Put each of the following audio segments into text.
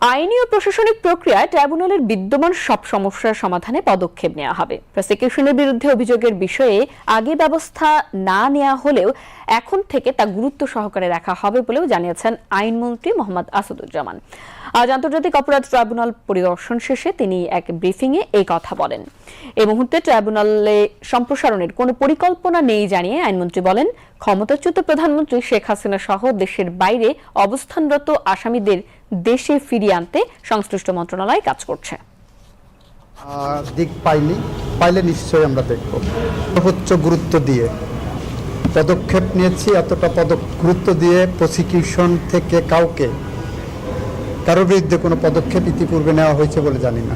আইনি ও প্রশাসনিক প্রক্রিয়ায় ট্রাইব্যুনালের বিদ্যমান সব সমস্যার সমাধানে পদক্ষেপ নেওয়া হবে। প্রসিকিউশনের বিরুদ্ধে অভিযোগের বিষয়ে আগে ব্যবস্থা না নেওয়া হলেও এখন থেকে তা গুরুত্ব সহকারে রাখা হবে বলেও জানিয়েছেন আইনমন্ত্রী মোহাম্মদ আসাদুজ্জামান। আজ আন্তর্জাতিক অপরাধ ট্রাইব্যুনাল পরিদর্শন শেষে তিনি এক ব্রিফিংয়ে এই কথা বলেন। এই মুহূর্তে ট্রাইব্যুনালে সম্প্রসারণের কোনো পরিকল্পনা নেই জানিয়ে আইনমন্ত্রী বলেন, ক্ষমতাচ্যুত প্রধানমন্ত্রী শেখ হাসিনা সহ দেশের বাইরে অবস্থানরত আসামিদের দেশে ফিরিয়ে আনতে সংশ্লিষ্ট মন্ত্রণালয় কাজ করছে। দিক পাইলে নিশ্চয়ই আমরা দেখব। সর্বোচ্চ গুরুত্ব দিয়ে পদক্ষেপ নিয়েছি, এতটা গুরুত্ব দিয়ে প্রসিকিউশন থেকে কারোর বিরুদ্ধে কোনো পদক্ষেপ ইতিপূর্বে নেওয়া হয়েছে বলে জানি না,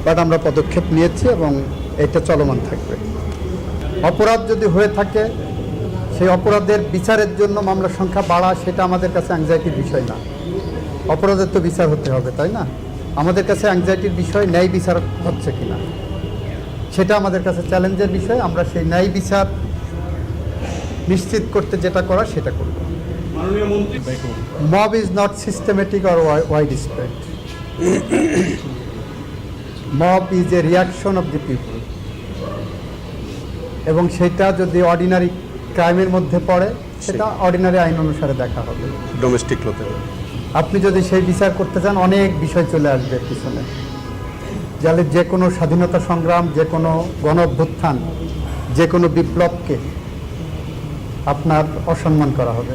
বাট আমরা পদক্ষেপ নিয়েছি এবং এটা চলমান থাকবে। অপরাধ যদি হয়ে থাকে সেই অপরাধের বিচারের জন্য মামলার সংখ্যা বাড়া, সেটা আমাদের কাছে অ্যাংজাইটির বিষয় না। অপরাধের তো বিচার হতে হবে, তাই না? আমাদের কাছে অ্যাংজাইটির বিষয় ন্যায় বিচার হচ্ছে কিনা, সেটা আমাদের কাছে চ্যালেঞ্জের বিষয়। আমরা সেই ন্যায় বিচার নিশ্চিত করতে যেটা করা সেটা করব। Mob is not systematic or wide spread. Mob is a reaction of the people, এবং সেটা যদি অর্ডিনারি ক্রাইমের মধ্যে পড়ে সেটা অর্ডিনারি আইন অনুসারে দেখা হবে। ডোমেস্টিক লোতে আপনি যদি সেই বিচার করতে চান, অনেক বিষয় চলে আসবে পিছনে। যাহলে যে কোনো স্বাধীনতা সংগ্রাম, যে কোনো গণ অভ্যুত্থান, যে কোনো বিপ্লবকে আপনার অসম্মান করা হবে।